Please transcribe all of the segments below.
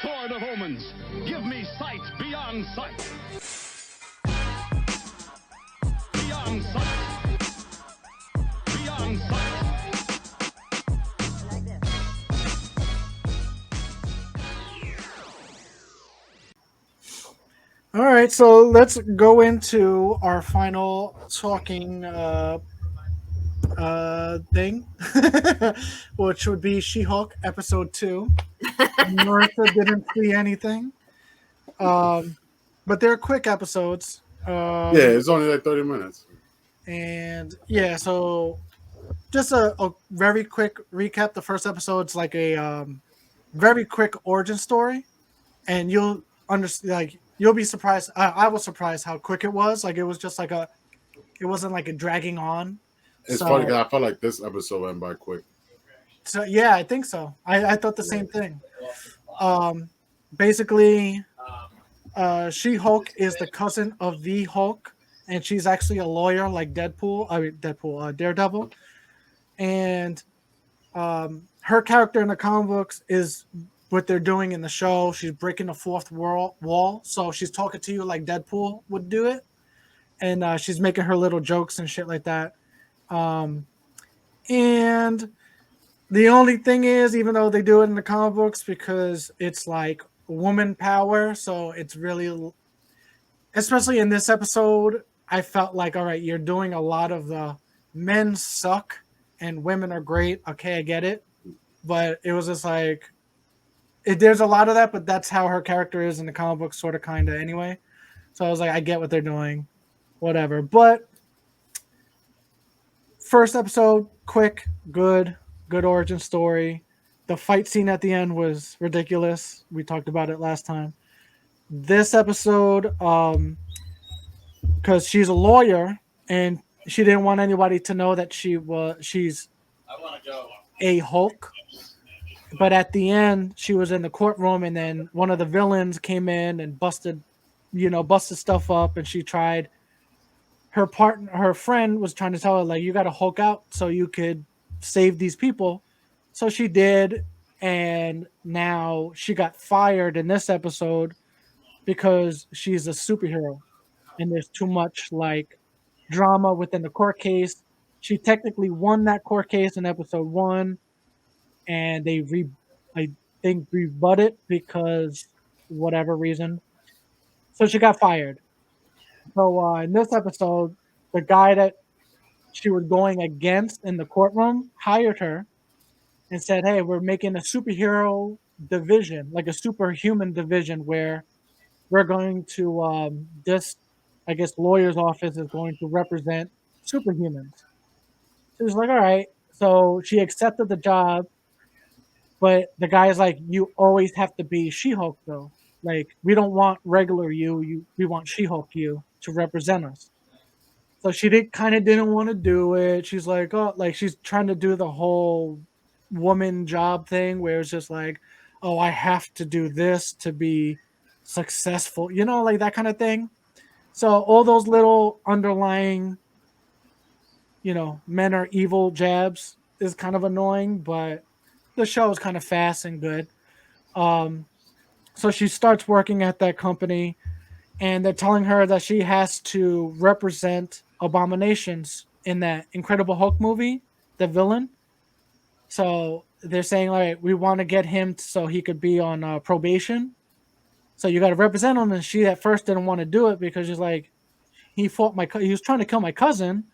sword of omens. Give me sight beyond sight. Beyond sight. Beyond sight. All right, so let's go into our final talking thing, which would be She-Hulk episode 2. Martha didn't see anything, um, but they're quick episodes. Yeah, it's only like 30 minutes. And yeah, so just a very quick recap. The first episode's like a very quick origin story, and you'll understand. Like you'll be surprised. I was surprised how quick it was. Like it was just like a. It wasn't like a dragging on. It's funny So because I felt like this episode went by quick. yeah, I think so. I thought the same thing. Um, basically, She Hulk is the cousin of the Hulk, and she's actually a lawyer like Deadpool. I mean Deadpool, Daredevil, and her character in the comic books is what they're doing in the show. She's breaking the fourth wall, so she's talking to you like Deadpool would do it, and she's making her little jokes and shit like that. Um, and the only thing is, even though they do it in the comic books, because it's like woman power, so it's really, especially in this episode, I felt like, all right, you're doing a lot of the men suck and women are great. Okay, I get it. But it was just like, there's a lot of that, but that's how her character is in the comic book, sort of, kind of, anyway. So I was like, I get what they're doing, whatever. But first episode, quick, good origin story. The fight scene at the end was ridiculous. We talked about it last time. This episode, because she's a lawyer and she didn't want anybody to know that she's a Hulk. But at the end, she was in the courtroom, and then one of the villains came in and busted stuff up, and she tried. Her friend was trying to tell her, like, you got to Hulk out so you could save these people. So she did, and now she got fired in this episode because she's a superhero, and there's too much like drama within the court case. She technically won that court case in episode 1, and I think rebut it because whatever reason. So she got fired. So in this episode, the guy that she was going against in the courtroom hired her and said, "Hey, we're making a superhero division, like a superhuman division, where we're going to this, I guess, lawyer's office is going to represent superhumans." She was like, "All right." So she accepted the job, but the guy's like, "You always have to be She-Hulk, though. Like, we don't want regular you. We want She-Hulk you to represent us." So she didn't want to do it. She's like, oh, like she's trying to do the whole woman job thing where it's just like, oh, I have to do this to be successful, like that kind of thing. So all those little underlying, men are evil jabs is kind of annoying, but the show is kind of fast and good. Um, so she starts working at that company, and they're telling her that she has to represent Abominations in that Incredible Hulk movie, the villain. So they're saying, all right, we want to get him so he could be on probation. So you got to represent him. And she at first didn't want to do it because she's like, he was trying to kill my cousin,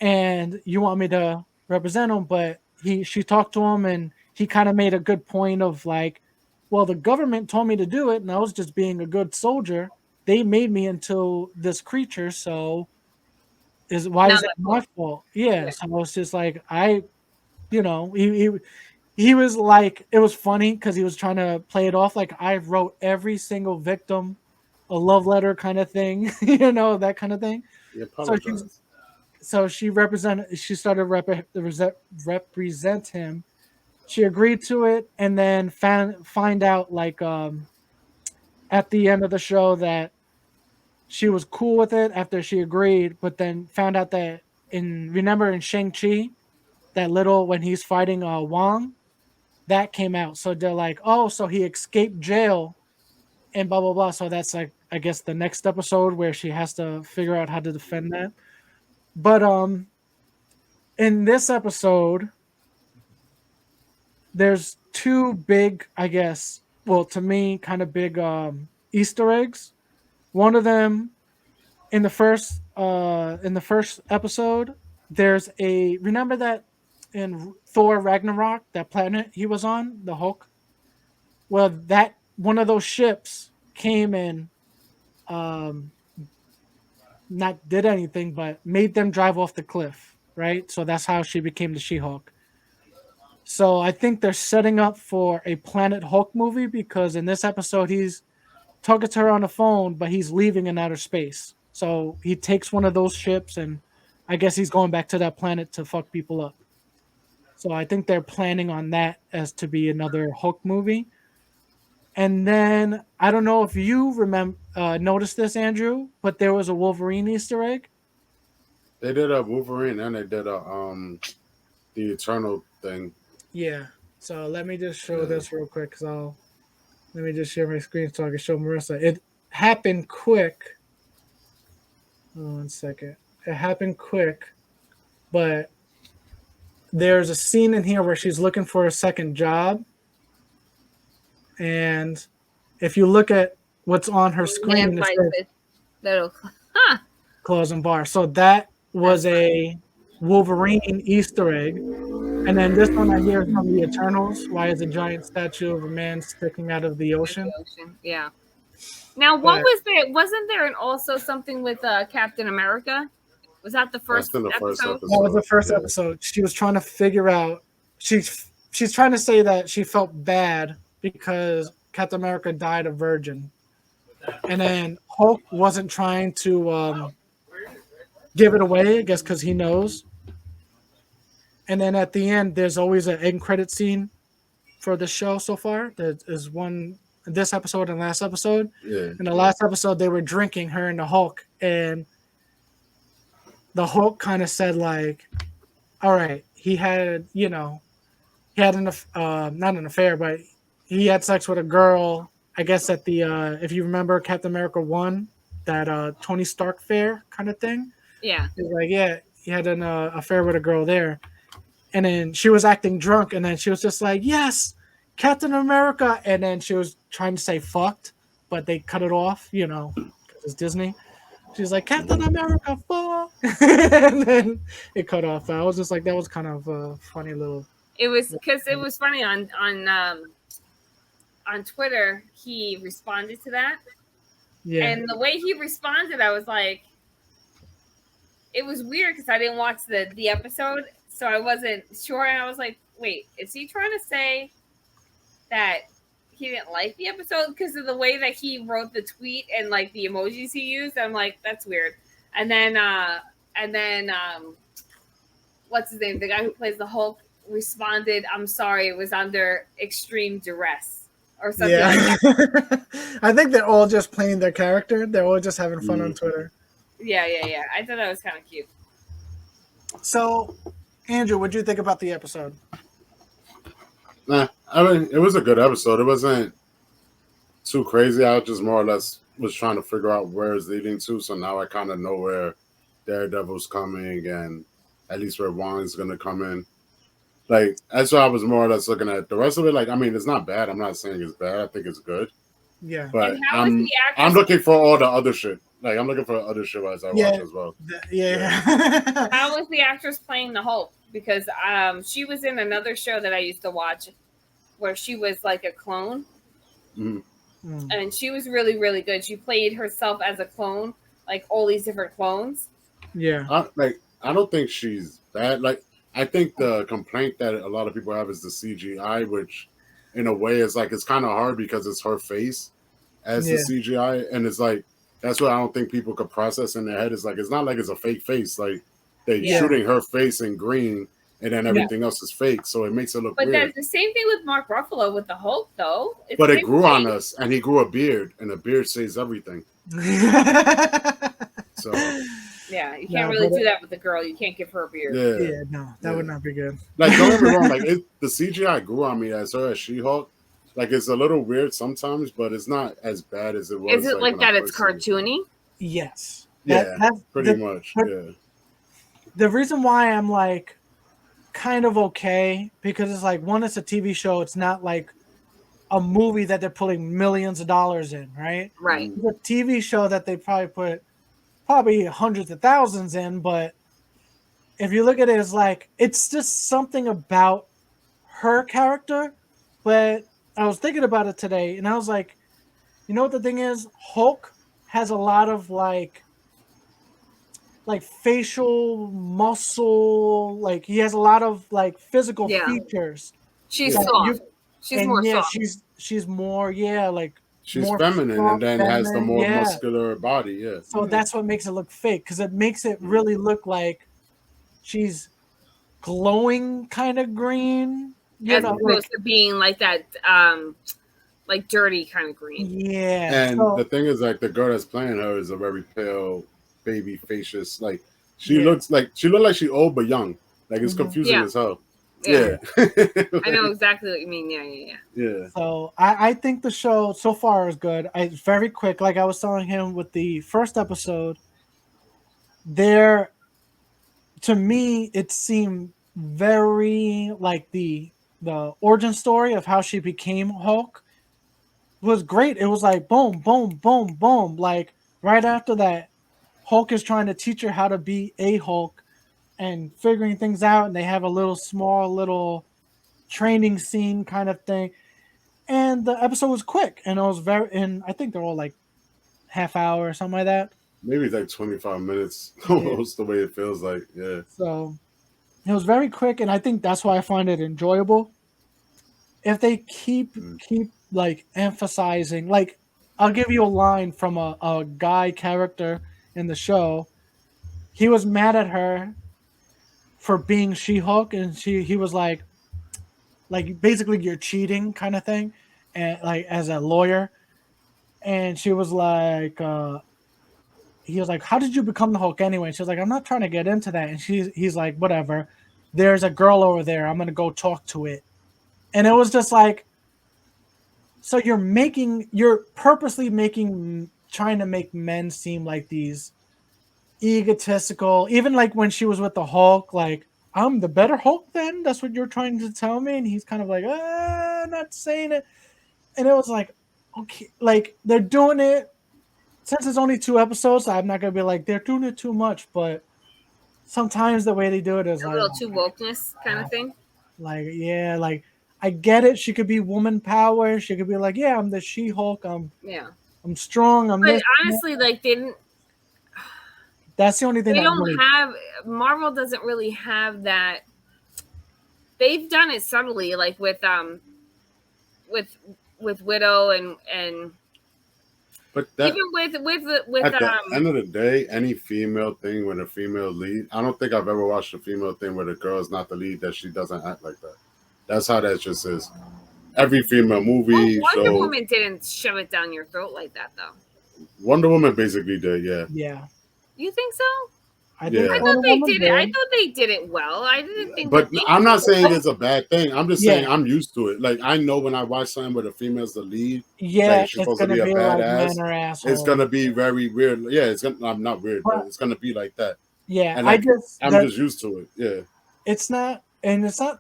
and you want me to represent him. But she talked to him, and he kind of made a good point of like, well, the government told me to do it, and I was just being a good soldier. They made me into this creature, so why Not is it my my fault. fault? Yeah, so I was just like, he was like, it was funny because he was trying to play it off like I wrote every single victim a love letter kind of thing, that kind of thing. He So she's apologized. she started represent him. She agreed to it, and then find out like at the end of the show that she was cool with it after she agreed, but then found out that remember in Shang-Chi, that little when he's fighting Wong, that came out. So they're like, oh, so he escaped jail and blah blah blah. So that's like I guess the next episode where she has to figure out how to defend that. But in this episode, there's two big, I guess, well to me, kind of big Easter eggs. One of them in the first episode, there's a remember that in Thor Ragnarok, that planet he was on, the Hulk. Well, that one of those ships came and not did anything, but made them drive off the cliff, right? So that's how she became the She-Hulk. So I think they're setting up for a Planet Hulk movie because in this episode he's talking to her on the phone, but he's leaving in outer space. So he takes one of those ships and I guess he's going back to that planet to fuck people up. So I think they're planning on that as to be another Hulk movie. And then I don't know if you remember noticed this, Andrew, but there was a Wolverine Easter egg. They did a Wolverine and they did a the Eternal thing. Yeah. So let me just show this real quick because let me just share my screen so I can show Marissa. It happened quick. Oh, 1 second. It happened quick, but there's a scene in here where she's looking for a second job. And if you look at what's on her screen, it says close and bar. So that was a Wolverine Easter egg. And then this one I hear is from the Eternals. Why is a giant statue of a man sticking out of the ocean? Yeah. Now, what was there? Wasn't there also something with Captain America? Was that the first episode? That was the first episode. She was trying to figure out. She's trying to say that she felt bad because Captain America died a virgin, and then Hulk wasn't trying to give it away. I guess because he knows. And then at the end, there's always an end credit scene for the show so far. There is one this episode and last episode. Yeah. In the last episode, they were drinking, her and the Hulk, and the Hulk kind of said like, "All right, he had not an affair, but he had sex with a girl. I guess at the if you remember Captain America 1, that Tony Stark fair kind of thing. Yeah, he's like, yeah, he had an affair with a girl there." And then she was acting drunk, and then she was just like, "Yes, Captain America." And then she was trying to say "fucked," but they cut it off, because it's Disney. She's like, "Captain America, fuck," and then it cut off. I was just like, that was kind of a funny little. It was because it was funny on Twitter. He responded to that, and the way he responded, I was like, it was weird because I didn't watch the episode. So I wasn't sure, and I was like, wait, is he trying to say that he didn't like the episode because of the way that he wrote the tweet and like the emojis he used? I'm like, that's weird. And then what's his name? The guy who plays the Hulk responded, "I'm sorry, it was under extreme duress," or something like that. I think they're all just playing their character. They're all just having fun on Twitter. Yeah. I thought that was kind of cute. So, Andrew, what do you think about the episode? Nah, I mean, it was a good episode. It wasn't too crazy. I just more or less was trying to figure out where it's leading to. So now I kind of know where Daredevil's coming and at least where Wong's going to come in. Like, that's what I was more or less looking at. The rest of it, like, I mean, it's not bad. I'm not saying it's bad. I think it's good. Yeah. But I'm looking for all the other shit. Like, I'm looking for other shit as I watch as well. How was the actress playing the Hulk? Because she was in another show that I used to watch where she was like a clone. Mm-hmm. And she was really, really good. She played herself as a clone, like all these different clones. Yeah. I don't think she's bad. Like, I think the complaint that a lot of people have is the CGI, which in a way is like, it's kind of hard because it's her face as the CGI. And it's like, that's what I don't think people could process in their head. It's like, it's not like it's a fake face. Like, they're shooting her face in green and then everything else is fake. So it makes it look weird. But that's the same thing with Mark Ruffalo with the Hulk, though. But it grew on us, and he grew a beard, and a beard says everything. So Yeah, you can't really do that with the girl. You can't give her a beard. Yeah, no, that would not be good. Like, don't get me wrong, like the CGI grew on me as her as She-Hulk. Like, it's a little weird sometimes, but it's not as bad as it was. Is it like that? It's cartoony. Yes. Yeah, pretty much. Yeah. The reason why I'm like kind of okay because it's like one, it's a TV show. It's not like a movie that they're putting millions of dollars in, right? Right. It's a TV show that they probably put hundreds of thousands in, but if you look at it, it's like it's just something about her character. But I was thinking about it today, and I was like, you know what the thing is? Hulk has a lot of like facial muscle, like he has a lot of like physical features. She's soft. She's more soft. She's more, like she's more feminine, soft, and then has the more muscular body. Yeah. So that's what makes it look fake, because it makes it really look like she's glowing, kind of green. As opposed to being like that, like dirty kind of green. Yeah. And the thing is, like the girl that's playing her is a very pale, baby facious. Like she looks like she old but young. Like it's confusing as hell. Yeah. I know exactly what you mean. Yeah. So I think the show so far is good. It's very quick. Like I was telling him with the first episode, to me, it seemed very like the origin story of how she became Hulk was great. It was like boom, boom, boom, boom. Like right after that, Hulk is trying to teach her how to be a Hulk and figuring things out, and they have a small little training scene kind of thing. And the episode was quick, and it was I think they're all like half hour or something like that. Maybe it's like 25 minutes, almost the way it feels like. Yeah. So it was very quick, and I think that's why I find it enjoyable. If they keep like emphasizing, like I'll give you a line from a guy character in the show. He was mad at her for being She-Hulk, and he was like basically you're cheating kind of thing, and like as a lawyer, and she was like he was like, how did you become the Hulk anyway? And she was like, I'm not trying to get into that. And he's like, whatever, there's a girl over there, I'm gonna go talk to it. And it was just like, so you're purposely trying to make men seem like these egotistical, even like when she was with the Hulk, like I'm the better Hulk then, that's what you're trying to tell me. And he's kind of like, not saying it. And it was like, okay, like they're doing it since it's only 2 episodes, I'm not gonna be like they're doing it too much, but sometimes the way they do it is a like little too wokeness kind of thing. Like, yeah, like I get it. She could be woman power. She could be like, yeah, I'm the She-Hulk. I'm strong. But honestly, like that's the only thing. They don't have. Marvel doesn't really have that. They've done it subtly, like with Widow and. But that, even with at the end of the day, any female thing with a female lead, I don't think I've ever watched a female thing where the girl is not the lead that she doesn't act like that. That's how that just is. Every female movie. Wonder Woman didn't shove it down your throat like that, though. Wonder Woman basically did, yeah. Yeah. You think so? I thought they did it. I thought they did it well. I didn't think. But I'm not saying it's a bad thing. I'm just saying I'm used to it. Like I know when I watch something where the female's the lead, like, she's supposed to be a badass. It's gonna be very weird. Yeah, I'm not weird, but it's gonna be like that. Yeah, and I'm just used to it. Yeah, it's not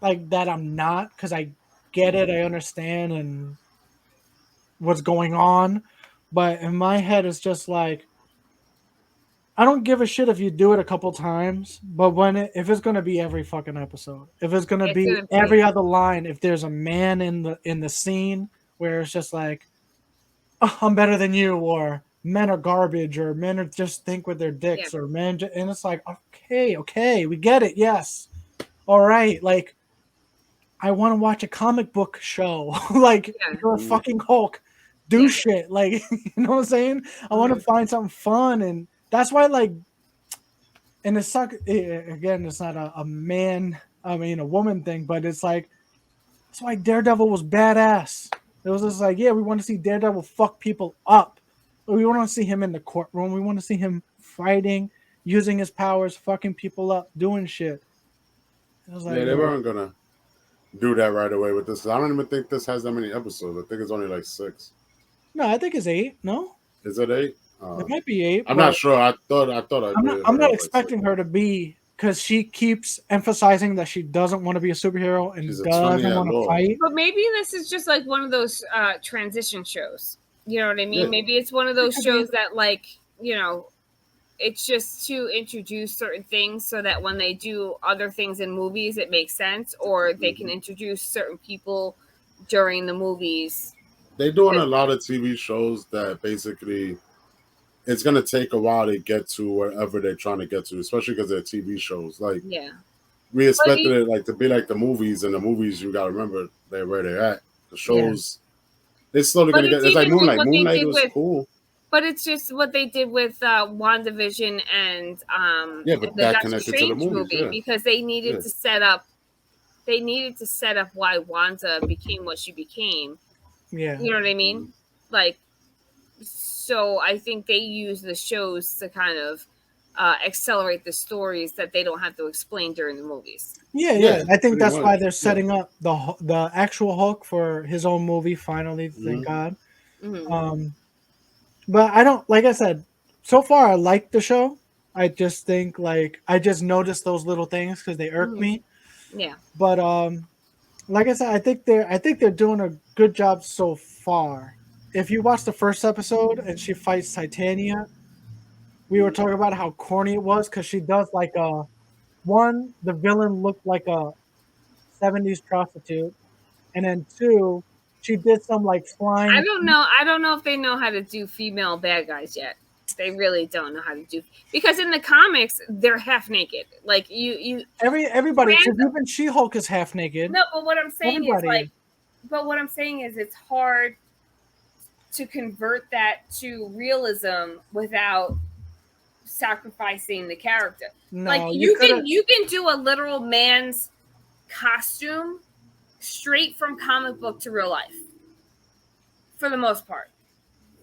like that. I'm not, because I get it. I understand and what's going on, but in my head, it's just like, I don't give a shit if you do it a couple times, but if it's gonna be every fucking episode, if it's gonna be every other line, if there's a man in the scene where it's just like, oh, I'm better than you, or men are garbage, or men are just think with their dicks, or men, and it's like, okay, we get it, yes, all right, like, I want to watch a comic book show, like you're a fucking Hulk, do shit, like, you know what I'm saying? I want to find something fun. And that's why, like, and it's again, it's not a woman thing, but it's like, that's why Daredevil was badass. It was just like, yeah, we want to see Daredevil fuck people up. We want to see him in the courtroom. We want to see him fighting. using his powers, fucking people up, doing shit. I was like, yeah, they weren't gonna do that right away with this. I don't even think this has that many episodes. I think it's only like 6. No, I think it's 8. No, Is it 8? it might be 8. I'm not sure. I thought I'm not expecting her to be, because she keeps emphasizing that she doesn't want to be a superhero and doesn't want to fight. But maybe this is just like one of those transition shows. You know what I mean? Yeah. Maybe it's one of those shows that, like, you know, it's just to introduce certain things so that when they do other things in movies, it makes sense, or they can introduce certain people during the movies. They're doing a lot of TV shows that basically it's going to take a while to get to wherever they're trying to get to, especially because they're TV shows. Like, we expected it like to be like the movies, and the movies, you got to remember they're where they're at. The shows, they're slowly going to get. It's like Moonlight. Moonlight was cool. But it's just what they did with WandaVision and but the that Doctor connected Strange to the movies, movie, because they needed to set up. They needed to set up why Wanda became what she became. Yeah, you know what I mean. Like, so I think they use the shows to kind of accelerate the stories that they don't have to explain during the movies. Yeah. I think that's why they're setting up the actual Hulk for his own movie finally. Thank God. Mm-hmm. But I don't, like I said, so far I like the show. I just think, like, I just noticed those little things because they irk me. Yeah. But like I said, I think they're doing a good job so far. If you watch the first episode and she fights Titania, we were talking about how corny it was because she does like the villain looked like a 70s prostitute, and then 2, she did some like flying. I don't know if they know how to do female bad guys yet. They really don't know how to do, because in the comics they're half naked. Like everybody, because even She-Hulk is half naked. No, but what I'm saying is it's hard to convert that to realism without sacrificing the character. No, like you can do a literal man's costume straight from comic book to real life, for the most part.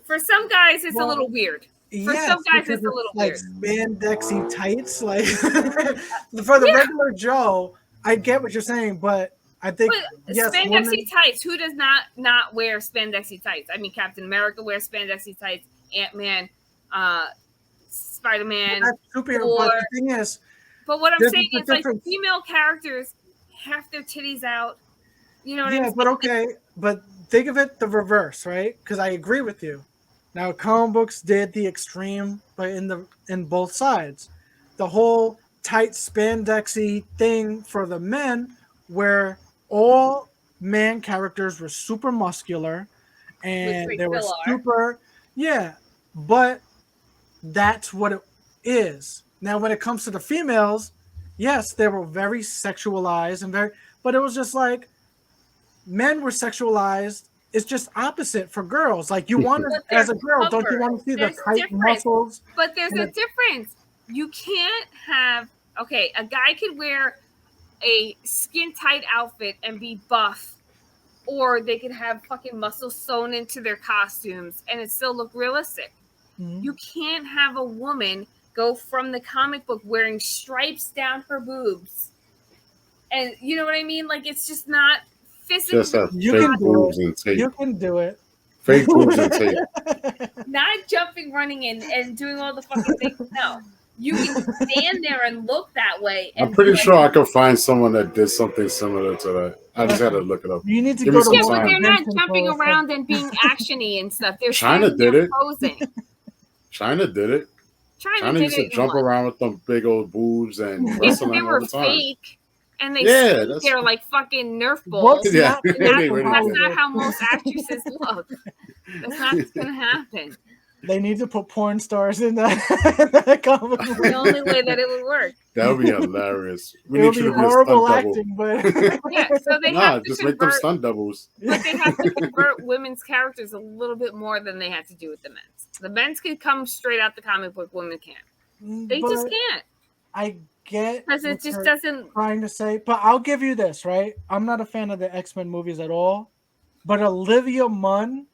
For some guys, it's a little weird. For some guys, it's a little like weird. spandexy tights. Like for the regular Joe, I get what you're saying, but I think spandexy tights. Who does not wear spandexy tights? I mean, Captain America wears spandexy tights. Ant-Man, Spider-Man. That's superhero. But the thing is, but what I'm saying is, like, female characters have their titties out. You know what I'm saying? But okay, but think of it the reverse, right? Because I agree with you. Now, comic books did the extreme, but in both sides, the whole tight spandexy thing for the men, where all man characters were super muscular, and they were super, but that's what it is. Now, when it comes to the females, yes, they were very sexualized but it was just like men were sexualized. It's just opposite for girls. Like, you want to, as a girl, don't you want to see the tight muscles? But there's a difference. You can't have, a guy could wear a skin tight outfit and be buff, or they could have fucking muscles sewn into their costumes and it still look realistic. Mm-hmm. You can't have a woman go from the comic book wearing stripes down her boobs. And you know what I mean? Like, it's just not physically. Just have fake boobs and tape. You can do it. Fake boobs and tape. Not jumping, running, and doing all the fucking things. No. You can stand there and look that way. And I'm pretty sure I could find someone that did something similar to that. I just had to look it up. You need to go to but they're not jumping around and being actiony and stuff. They're China did it. Posing. China did it. China used to jump around with them big old boobs and wrestling all the time. Fake. And they're like fucking Nerf balls. That's not how most actresses look. That's not what's gonna happen. They need to put porn stars in that comic book. The only way that it would work. That would be hilarious. It would be horrible acting, but so they have to just convert, make them stunt doubles. But they have to convert women's characters a little bit more than they had to do with the men's. The men's can come straight out the comic book, women can't. They just can't. I get because it just doesn't trying to say, but I'll give you this, right? I'm not a fan of the X-Men movies at all, but Olivia Munn,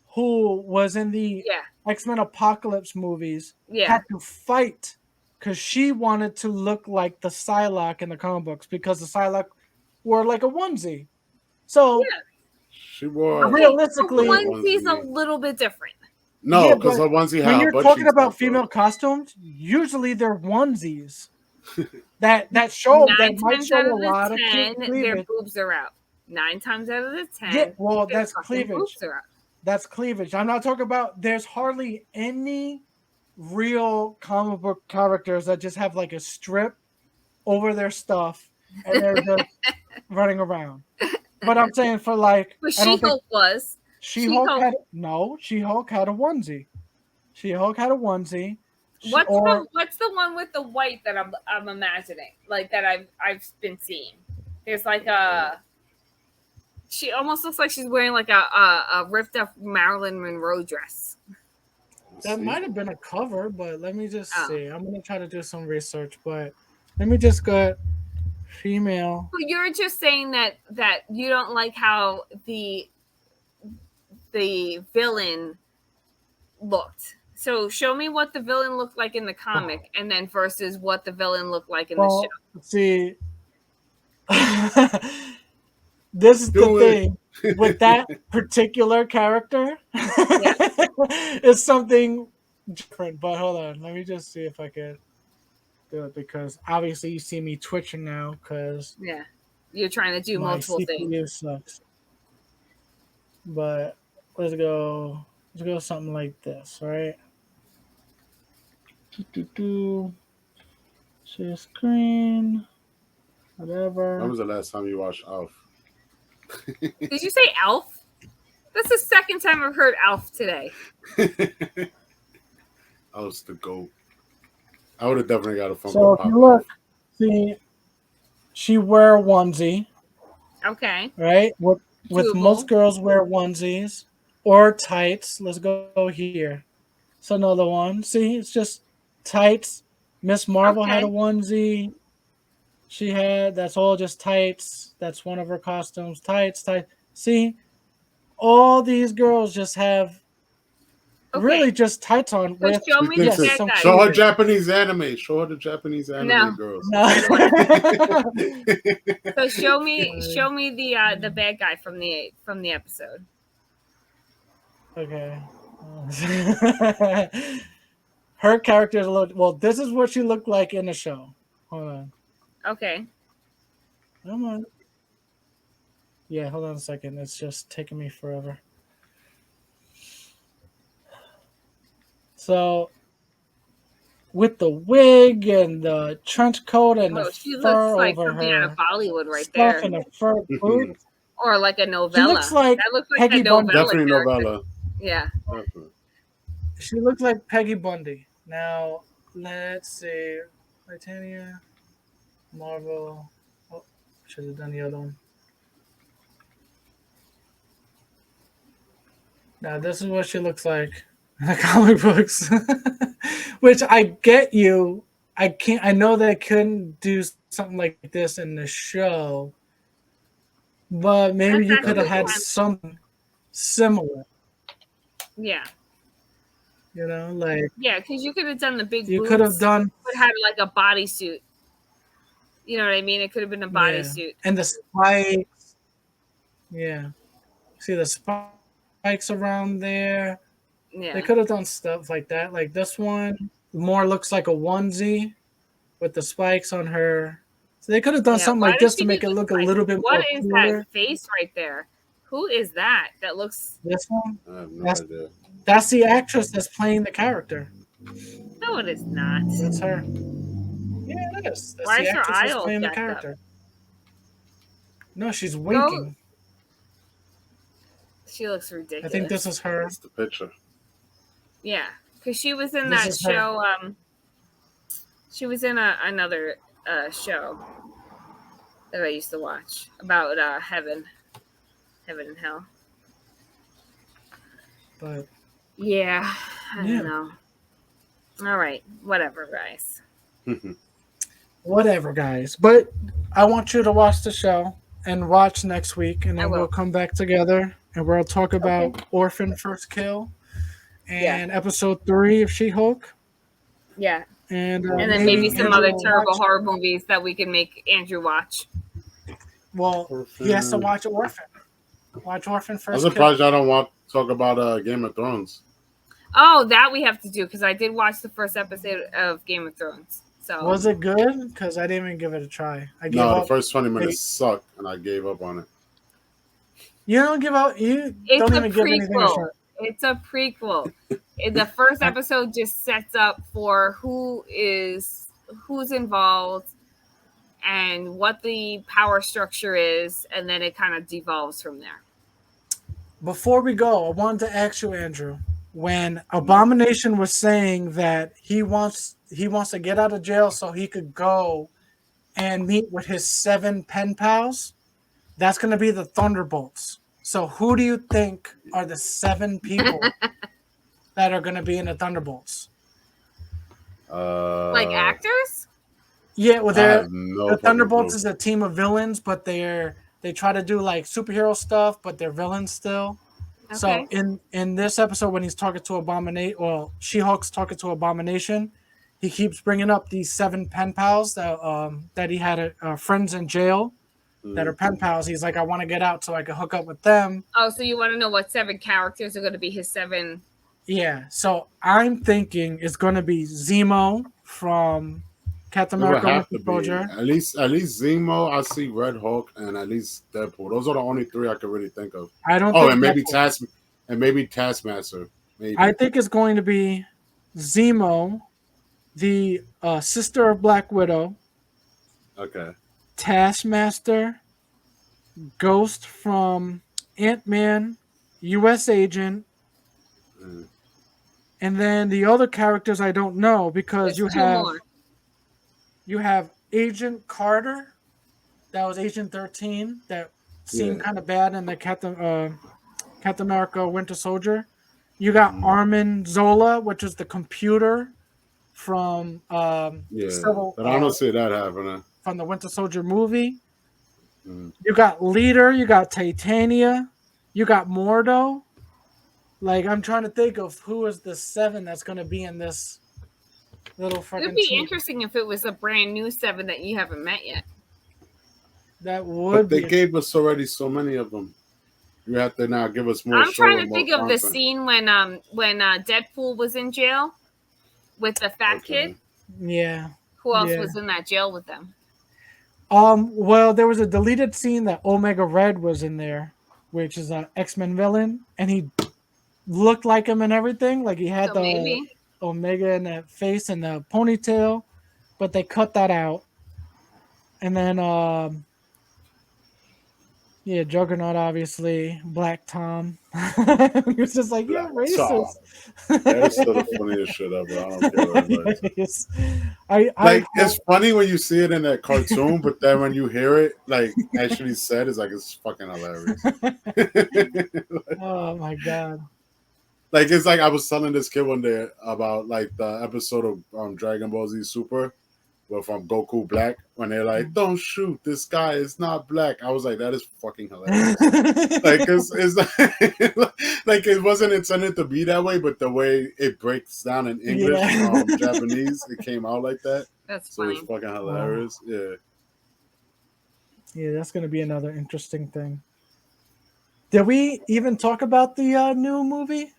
who was in the X-Men Apocalypse movies, had to fight because she wanted to look like the Psylocke in the comic books because the Psylocke wore like a onesie. So she wore realistically, onesie's a little bit different. No, because the onesie had when her you're butt talking cheeks about out, female costumes, usually they're onesies that show that might show a lot of cleavage. Their boobs are out. 9 times out of the 10. Yeah, well, that's cleavage. Boobs are out. That's cleavage. I'm not talking about. There's hardly any real comic book characters that just have like a strip over their stuff and they're just running around. But I'm saying for like, but She-Hulk was. She-Hulk had She-Hulk had a onesie. She-Hulk had a onesie. What's the one with the white that I'm imagining? Like that I've been seeing. There's like a. She almost looks like she's wearing like a ripped up Marilyn Monroe dress. That might have been a cover, but let me just see. I'm gonna try to do some research, but let me just go female. But you're just saying that you don't like how the villain looked. So show me what the villain looked like in the comic, and then versus what the villain looked like in the show. See, this is the thing with that particular character. It's something different. But hold on, let me just see if I can do it because obviously you see me twitching now because you're trying to do multiple things. Sucks. But let's go something like this, right? Share screen, whatever. When was the last time you watched Alf? Did you say Alf? That's the second time I've heard Alf today. Alf's the GOAT. I would have definitely got a phone. So if you look, see, she wear a onesie. Okay. Right? With most girls wear onesies or tights. Let's go here. It's another one. See, it's just tights. Miss Marvel had a onesie. That's all just tights. That's one of her costumes. Tights. See, all these girls just have really just tights on. So show me the bad guy. Show her Japanese anime. Show her the Japanese anime girls. No. So show me the bad guy from the episode. Okay. Her character is a little. Well, this is what she looked like in the show. Hold on. Okay. Come on. Yeah, hold on a second. It's just taking me forever. So, with the wig and the trench coat and the she fur looks like over something her, out of Bollywood right stuff there. and a fur boot. Or like a novella. She looks like that looks like Peggy a novella. Definitely novella. Yeah. Definitely. She looks like Peggy Bundy. Now, let's see. Titania, Marvel. Oh, should have done the other one. Now, this is what she looks like in the comic books. Which I get you. I know they couldn't do something like this in the show. But maybe you could have had something similar. Yeah. You know, like because you could have done the big. You could have done. But had like a bodysuit. You know what I mean? It could have been a bodysuit. And the spikes. Yeah. See the spikes around there. Yeah. They could have done stuff like that. Like this one more looks like a onesie with the spikes on her. So they could have done something like this to make it look a little bit more. What is that face right there? Who is that? That looks. This one? I have no idea. That's the actress that's playing the character. No, it is not. That's her. Yeah, it is. That's Why the is her actress eye that's all playing the jacked character. up? No, she's winking. She looks ridiculous. I think this is her. That's the picture. Yeah, because she was in This that is her. show. She was in another show that I used to watch about heaven and hell. But yeah, I don't know. All right, whatever, guys. Whatever, guys. But I want you to watch the show and watch next week, and then we'll come back together and we'll talk about Orphan First Kill and episode 3 of She-Hulk. Yeah. And then maybe some Andrew other will terrible watch- horror movies that we can make Andrew watch. Well, he has to watch Orphan. Watch Orphan first. I'm surprised I don't want to talk about Game of Thrones. Oh, that we have to do because I did watch the first episode of Game of Thrones. So Was it good? Because I didn't even give it a try. I gave No, up. the first 20 minutes sucked, and I gave up on it. You don't give up. You It's don't a even give anything a prequel. try. It's a prequel. The first episode just sets up for who's involved and what the power structure is, and then it kind of devolves from there. Before we go, I wanted to ask you, Andrew, when Abomination was saying that he wants to get out of jail so he could go and meet with his 7 pen pals, that's going to be the Thunderbolts. So who do you think are the 7 people that are going to be in the Thunderbolts? Like actors? Yeah, well, the Thunderbolts clue. is a team of villains, but they try to do like superhero stuff, but they're villains still. Okay. So in this episode, when he's talking to Abomination, well, She-Hulk's talking to Abomination, he keeps bringing up these 7 pen pals that he had friends in jail that are pen pals. He's like, I want to get out so I can hook up with them. Oh, so you want to know what 7 characters are going to be his 7? Yeah. So I'm thinking it's going to be Zemo from Captain America Winter Soldier. At least Zemo, I see Red Hulk, and at least Deadpool. Those are the only 3 I can really think of. I don't. Oh, think and maybe Taskmaster. Maybe. I think it's going to be Zemo, the sister of Black Widow. Okay. Taskmaster, Ghost from Ant-Man, U.S. Agent, and then the other characters I don't know because you have Agent Carter, that was Agent 13, that seemed kind of bad in the Captain America Winter Soldier. You got Armin Zola, which is the computer from but I don't see that happening. From the Winter Soldier movie. You got Leader, you got Titania, you got Mordo. Like, I'm trying to think of who is the 7 that's going to be in this little fucking It'd be team. interesting if it was a brand new 7 that you haven't met yet. That would But they gave us already so many of them. You have to now give us more. I'm trying to think of the scene when Deadpool was in jail with the fat kid. Yeah. Who else was in that jail with them? Well, there was a deleted scene that Omega Red was in there, which is an X-Men villain, and he looked like him and everything. Like he had Omega in the face and the ponytail, but they cut that out. And then Juggernaut, obviously, Black Tom. It was just like, yeah, racist. That's still the funniest shit ever. I don't care what yes. It's funny when you see it in that cartoon, but then when you hear it, like, actually said, it's like, it's fucking hilarious. Oh, my God. Like, it's like I was telling this kid one day about, like, the episode of Dragon Ball Z Super, from Goku Black, when they're like, don't shoot, this guy is not black. I was like, that is fucking hilarious. Like, it's like it wasn't intended to be that way, but the way it breaks down in English from Japanese, it came out like that. That's so funny. It's fucking hilarious. Wow. Yeah, that's going to be another interesting thing. Did we even talk about the new movie?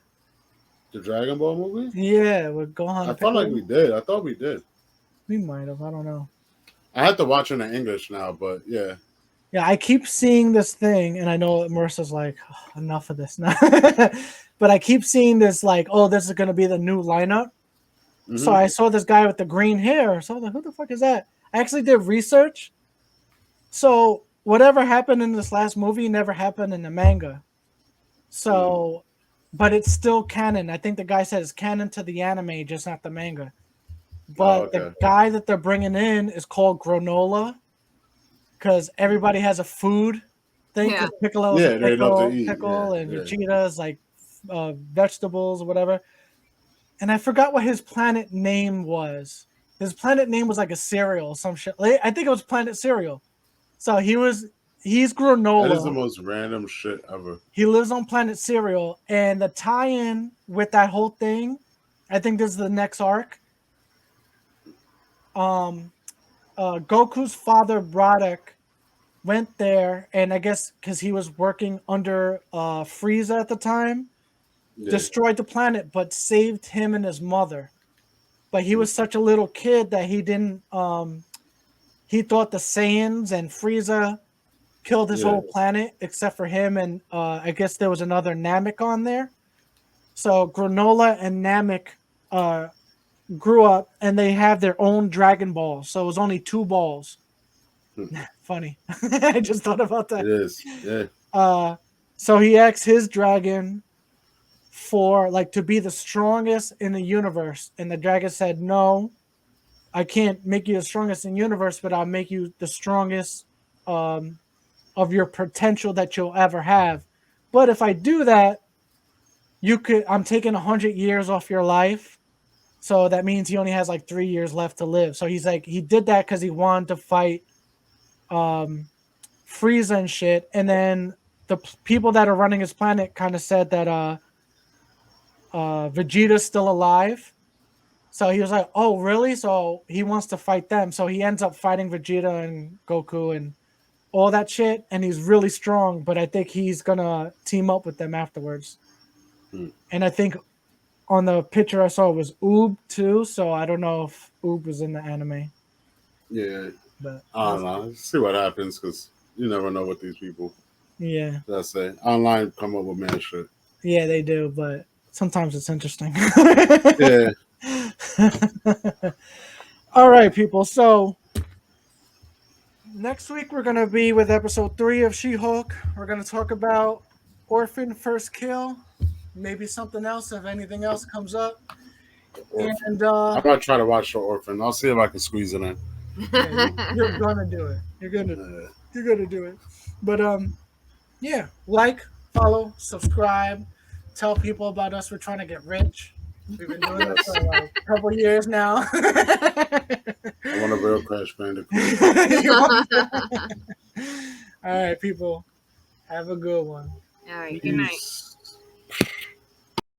The Dragon Ball movie? Yeah, we're Gohan. I felt like we did. I thought we did. We might have. I don't know. I have to watch it in English now, but yeah. Yeah, I keep seeing this thing, and I know Marissa's like, oh, enough of this now. But I keep seeing this, like, oh, this is going to be the new lineup. Mm-hmm. So I saw this guy with the green hair. So I was like, who the fuck is that? I actually did research. So whatever happened in this last movie never happened in the manga. So, but it's still canon. I think the guy said it's canon to the anime, just not the manga. But the guy that they're bringing in is called Granola, because everybody has a food thing. Yeah. Piccolo is pickle, and Vegeta is like vegetables or whatever. And I forgot what his planet name was. His planet name was like a cereal or some shit. I think it was Planet Cereal. So he's Granola. That is the most random shit ever. He lives on Planet Cereal, and the tie-in with that whole thing, I think this is the next arc. Goku's father Broddock went there, and I guess because he was working under Frieza at the time, destroyed the planet, but saved him and his mother. But he was such a little kid that he didn't. He thought the Saiyans and Frieza killed his whole planet except for him, and I guess there was another Namek on there. So Granola and Namek grew up, and they have their own Dragon Ball. So it was only 2 balls. Funny. I just thought about that. It is, yeah. So he asked his dragon for to be the strongest in the universe, and the dragon said, "No, I can't make you the strongest in the universe, but I'll make you the strongest of your potential that you'll ever have. But if I do that, I'm taking 100 years off your life." So that means he only has 3 years left to live. So he's he did that because he wanted to fight Frieza and shit. And then the people that are running his planet kind of said that Vegeta's still alive. So he was like, oh, really? So he wants to fight them. So he ends up fighting Vegeta and Goku and all that shit. And he's really strong, but I think he's going to team up with them afterwards. And I think on the picture I saw it was Oob too. So I don't know if Oob was in the anime. Yeah. But I don't know. See what happens, because you never know what these people say. Online come up with mad shit. Yeah, they do, but sometimes it's interesting. Yeah. All right, people. So next week we're going to be with episode 3 of She-Hulk. We're going to talk about Orphan First Kill. Maybe something else if anything else comes up. Orphan. And I'm going to try to watch the Orphan. I'll see if I can squeeze it in. You're gonna do it. You're gonna do it. But follow, subscribe, tell people about us. We're trying to get rich. We've been doing this for a couple years now. I want a real Crash Bandicoot. All right, people. Have a good one. All right. Good night.